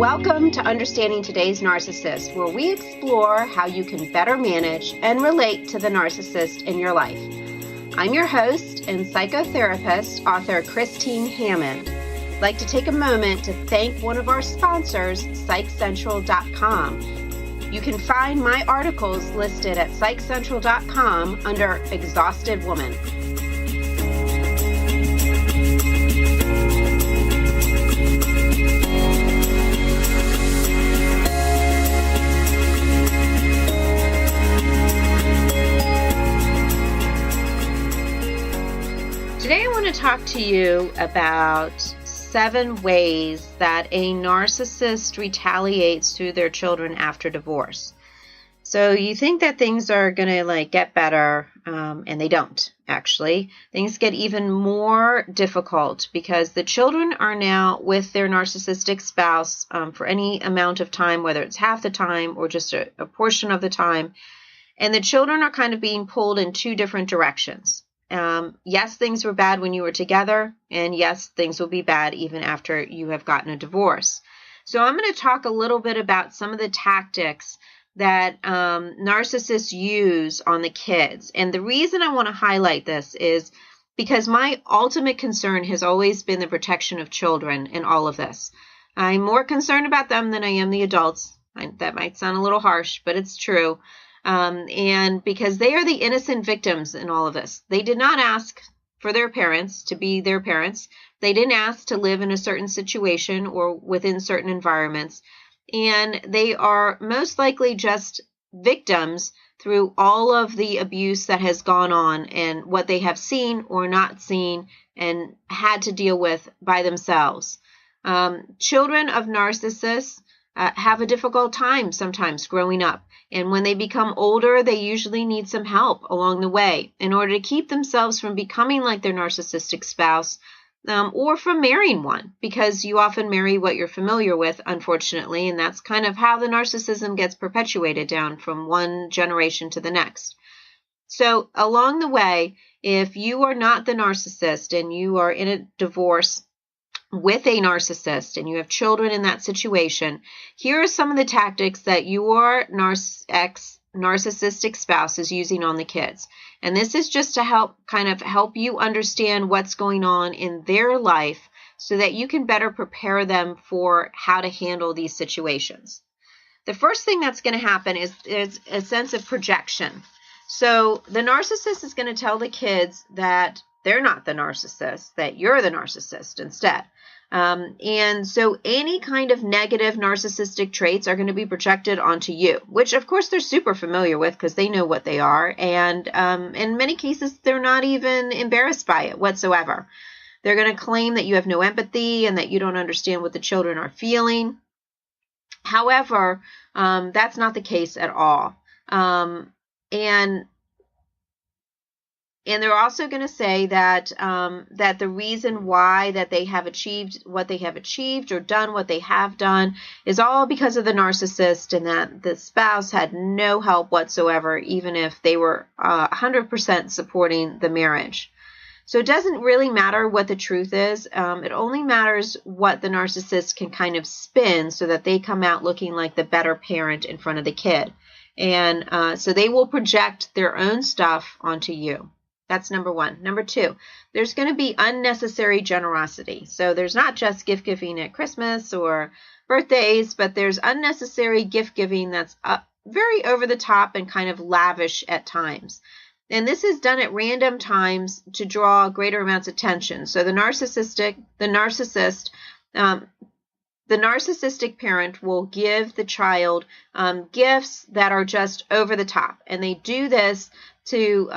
Welcome to Understanding Today's Narcissist, where we explore how you can better manage and relate to the narcissist in your life. I'm your host and psychotherapist, author Christine Hammond. I'd like to take a moment to thank one of our sponsors, PsychCentral.com. You can find my articles listed at PsychCentral.com under Exhausted Woman. Today I want to talk to you about 7 ways that a narcissist retaliates through their children after divorce. So you think that things are going to get better, and they don't, actually. Things get even more difficult because the children are now with their narcissistic spouse for any amount of time, whether it's half the time or just a portion of the time. And the children are kind of being pulled in 2 different directions. Yes, things were bad when you were together, and yes, things will be bad even after you have gotten a divorce. So I'm going to talk a little bit about some of the tactics that narcissists use on the kids. And the reason I want to highlight this is because my ultimate concern has always been the protection of children in all of this. I'm more concerned about them than I am the adults. That might sound a little harsh, but it's true. And because they are the innocent victims in all of this. They did not ask for their parents to be their parents. They didn't ask to live in a certain situation or within certain environments. And they are most likely just victims through all of the abuse that has gone on and what they have seen or not seen and had to deal with by themselves. Children of narcissists have a difficult time sometimes growing up. And when they become older, they usually need some help along the way in order to keep themselves from becoming like their narcissistic spouse or from marrying one, because you often marry what you're familiar with, unfortunately, and that's kind of how the narcissism gets perpetuated down from one generation to the next. So along the way, if you are not the narcissist and you are in a divorce with a narcissist and you have children in that situation, here are some of the tactics that your narcissistic spouse is using on the kids. And this is just to help you understand what's going on in their life so that you can better prepare them for how to handle these situations. The first thing that's going to happen is a sense of projection. So the narcissist is going to tell the kids that they're not the narcissist, that you're the narcissist instead. And so any kind of negative narcissistic traits are going to be projected onto you, which of course they're super familiar with because they know what they are. And in many cases, they're not even embarrassed by it whatsoever. They're going to claim that you have no empathy and that you don't understand what the children are feeling. However, that's not the case at all. And they're also going to say that that the reason why that they have achieved what they have achieved or done what they have done is all because of the narcissist, and that the spouse had no help whatsoever, even if they were 100% supporting the marriage. So it doesn't really matter what the truth is. It only matters what the narcissist can kind of spin so that they come out looking like the better parent in front of the kid. And so they will project their own stuff onto you. That's number 1. Number 2, there's going to be unnecessary generosity. So there's not just gift giving at Christmas or birthdays, but there's unnecessary gift giving that's very over the top and kind of lavish at times. And this is done at random times to draw greater amounts of attention. So the narcissistic parent will give the child gifts that are just over the top. And they do this to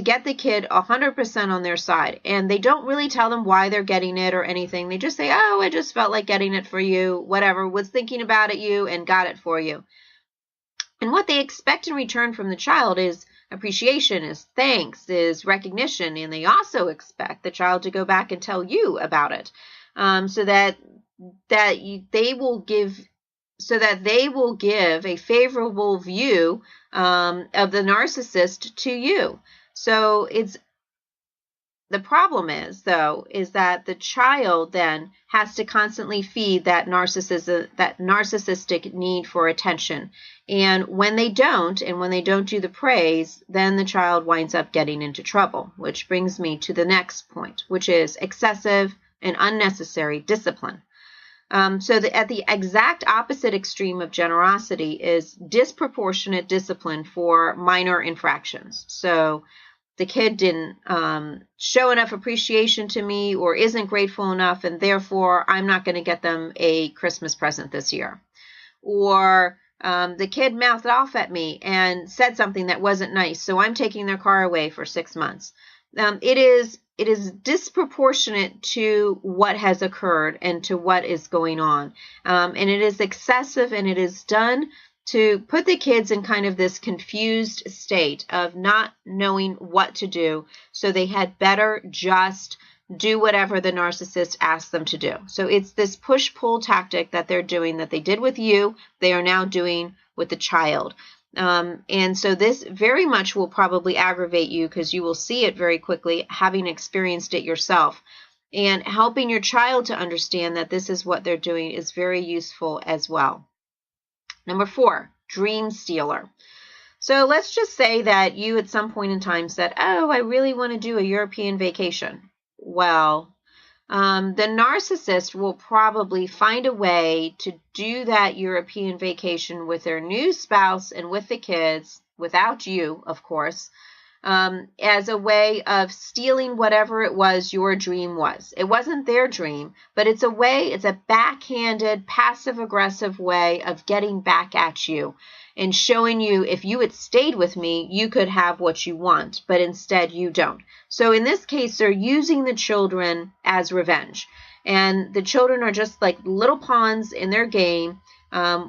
get the kid 100% on their side. And they don't really tell them why they're getting it or anything. They just say, oh, I just felt like getting it for you, whatever, was thinking about you and got it for you. And what they expect in return from the child is appreciation, is thanks, is recognition. And they also expect the child to go back and tell you about it so that they will give a favorable view of the narcissist to you. So it's the problem is, though, is that the child then has to constantly feed that narcissistic need for attention. And when they don't do the praise, then the child winds up getting into trouble, which brings me to the next point, which is excessive and unnecessary discipline. At the exact opposite extreme of generosity is disproportionate discipline for minor infractions. So the kid didn't show enough appreciation to me or isn't grateful enough, and therefore I'm not going to get them a Christmas present this year. Or the kid mouthed off at me and said something that wasn't nice, so I'm taking their car away for 6 months. It is disproportionate to what has occurred and to what is going on. And it is excessive, and it is done to put the kids in kind of this confused state of not knowing what to do. So they had better just do whatever the narcissist asked them to do. So it's this push-pull tactic that they're doing that they did with you, they are now doing with the child. And so this very much will probably aggravate you because you will see it very quickly, having experienced it yourself. And helping your child to understand that this is what they're doing is very useful as well. Number 4, dream stealer. So let's just say that you at some point in time said, oh, I really want to do a European vacation. Well, the narcissist will probably find a way to do that European vacation with their new spouse and with the kids, without you, of course, as a way of stealing whatever it was your dream was. It wasn't their dream, but it's a backhanded, passive-aggressive way of getting back at you and showing you if you had stayed with me, you could have what you want, but instead you don't. So in this case, they're using the children as revenge. And the children are just like little pawns in their game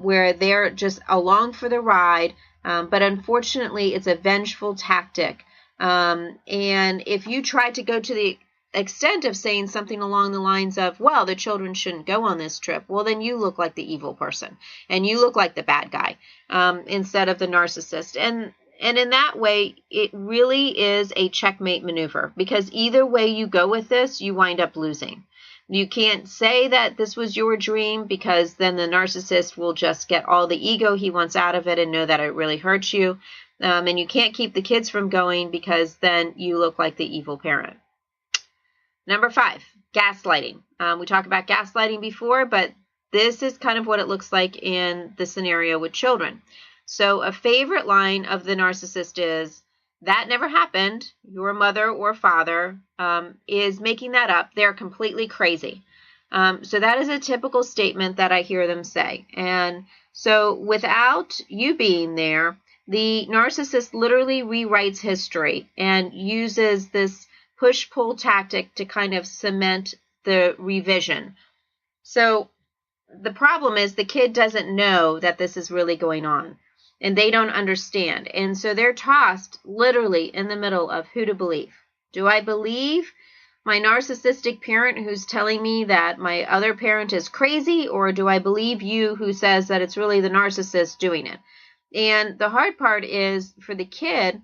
where they're just along for the ride. But unfortunately, it's a vengeful tactic. And if you try to go to the extent of saying something along the lines of, well, the children shouldn't go on this trip, well, then you look like the evil person and you look like the bad guy instead of the narcissist. And in that way, it really is a checkmate maneuver, because either way you go with this, you wind up losing. You can't say that this was your dream, because then the narcissist will just get all the ego he wants out of it and know that it really hurts you. And you can't keep the kids from going, because then you look like the evil parent. Number 5, gaslighting. We talked about gaslighting before, but this is kind of what it looks like in the scenario with children. So a favorite line of the narcissist is, that never happened. Your mother or father is making that up. They're completely crazy. So that is a typical statement that I hear them say. And so without you being there, the narcissist literally rewrites history and uses this push-pull tactic to kind of cement the revision. So the problem is the kid doesn't know that this is really going on, and they don't understand. And so they're tossed literally in the middle of who to believe. Do I believe my narcissistic parent who's telling me that my other parent is crazy, or do I believe you who says that it's really the narcissist doing it? And the hard part is, for the kid,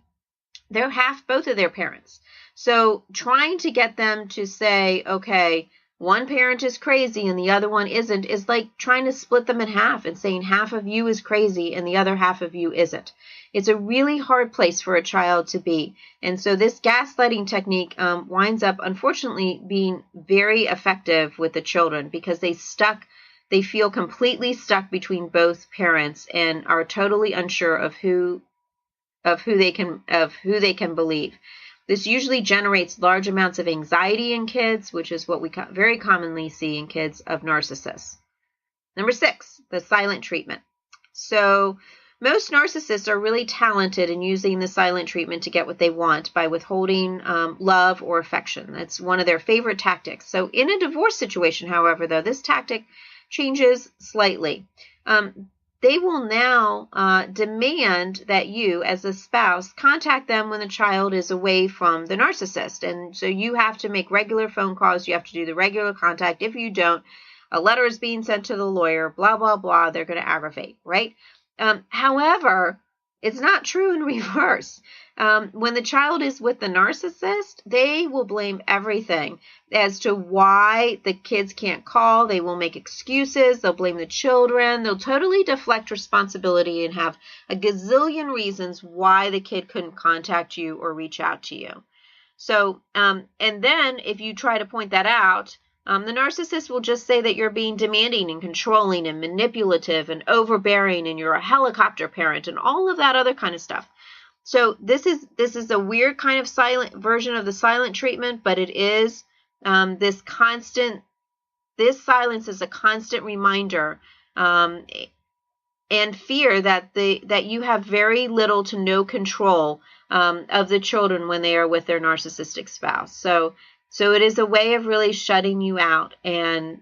they're both of their parents. So trying to get them to say, okay, one parent is crazy and the other one isn't, is like trying to split them in half and saying half of you is crazy and the other half of you isn't. It's a really hard place for a child to be. And so this gaslighting technique winds up, unfortunately, being very effective with the children, because they feel completely stuck between both parents and are totally unsure of who they can believe. This usually generates large amounts of anxiety in kids, which is what we very commonly see in kids of narcissists. Number 6, the silent treatment. So most narcissists are really talented in using the silent treatment to get what they want by withholding love or affection. That's one of their favorite tactics. So in a divorce situation, however, though, this tactic changes slightly. They will now demand that you, as a spouse, contact them when the child is away from the narcissist. And so you have to make regular phone calls. You have to do the regular contact. If you don't, a letter is being sent to the lawyer, blah, blah, blah. They're going to aggravate, right? However, it's not true in reverse. When the child is with the narcissist, they will blame everything as to why the kids can't call. They will make excuses. They'll blame the children. They'll totally deflect responsibility and have a gazillion reasons why the kid couldn't contact you or reach out to you. So, and then if you try to point that out, the narcissist will just say that you're being demanding and controlling and manipulative and overbearing and you're a helicopter parent and all of that other kind of stuff. So this is a weird kind of silent version of the silent treatment, but it is this silence is a constant reminder and fear that you have very little to no control of the children when they are with their narcissistic spouse. So it is a way of really shutting you out and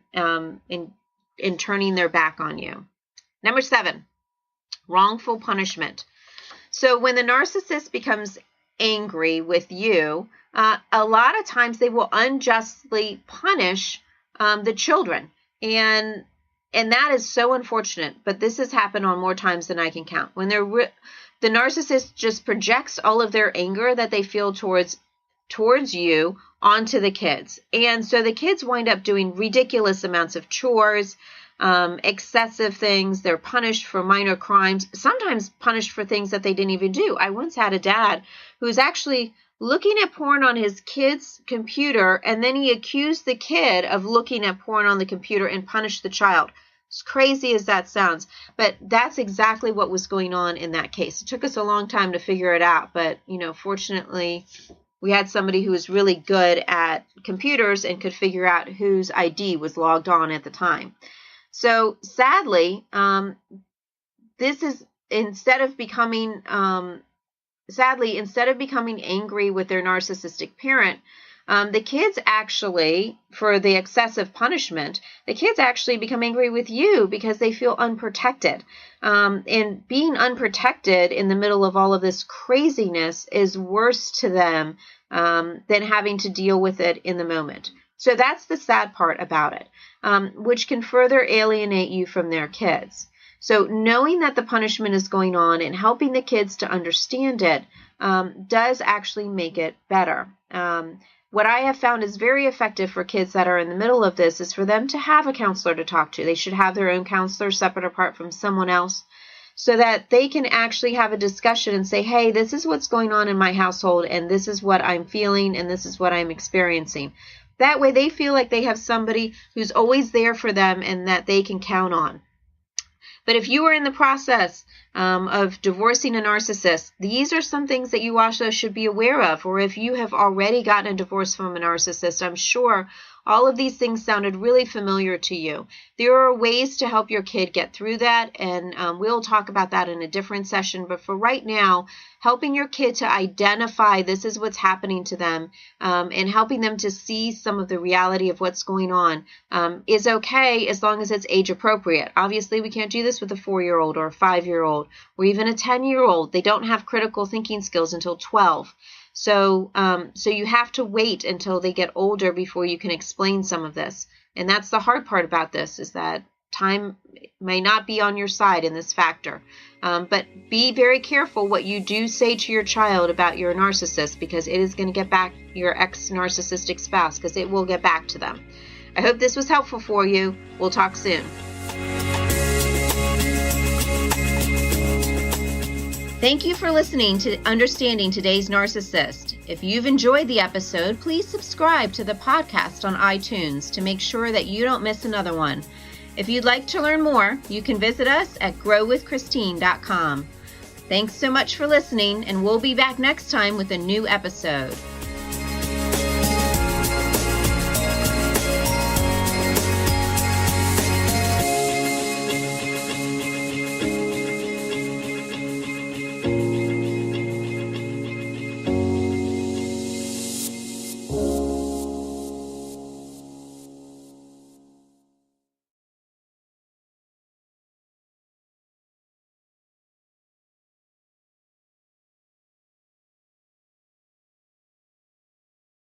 turning their back on you. Number 7, wrongful punishment. So when the narcissist becomes angry with you, a lot of times they will unjustly punish the children. And that is so unfortunate, but this has happened on more times than I can count. When the narcissist just projects all of their anger that they feel towards you onto the kids. And so the kids wind up doing ridiculous amounts of chores, excessive things. They're punished for minor crimes, sometimes punished for things that they didn't even do. I once had a dad who was actually looking at porn on his kid's computer, and then he accused the kid of looking at porn on the computer and punished the child. As crazy as that sounds, but that's exactly what was going on in that case. It took us a long time to figure it out, but fortunately we had somebody who was really good at computers and could figure out whose ID was logged on at the time. So sadly, this is instead of becoming angry with their narcissistic parent, the kids actually, for the excessive punishment, the kids actually become angry with you because they feel unprotected. And being unprotected in the middle of all of this craziness is worse to them than having to deal with it in the moment. So that's the sad part about it, which can further alienate you from their kids. So knowing that the punishment is going on and helping the kids to understand it does actually make it better. What I have found is very effective for kids that are in the middle of this is for them to have a counselor to talk to. They should have their own counselor separate apart from someone else so that they can actually have a discussion and say, hey, this is what's going on in my household and this is what I'm feeling and this is what I'm experiencing. That way they feel like they have somebody who's always there for them and that they can count on. But if you are in the process of divorcing a narcissist, these are some things that you also should be aware of. Or if you have already gotten a divorce from a narcissist, I'm sure all of these things sounded really familiar to you. There are ways to help your kid get through that, and we'll talk about that in a different session. But for right now, helping your kid to identify this is what's happening to them and helping them to see some of the reality of what's going on is okay as long as it's age appropriate. Obviously, we can't do this with a 4-year-old or a 5-year-old or even a 10-year-old. They don't have critical thinking skills until 12. So you have to wait until they get older before you can explain some of this. And that's the hard part about this, is that time may not be on your side in this factor. But be very careful what you do say to your child about your narcissist, because it is going to get back your ex-narcissistic spouse, because it will get back to them. I hope this was helpful for you. We'll talk soon. Thank you for listening to Understanding Today's Narcissist. If you've enjoyed the episode, please subscribe to the podcast on iTunes to make sure that you don't miss another one. If you'd like to learn more, you can visit us at growwithchristine.com. Thanks so much for listening, and we'll be back next time with a new episode.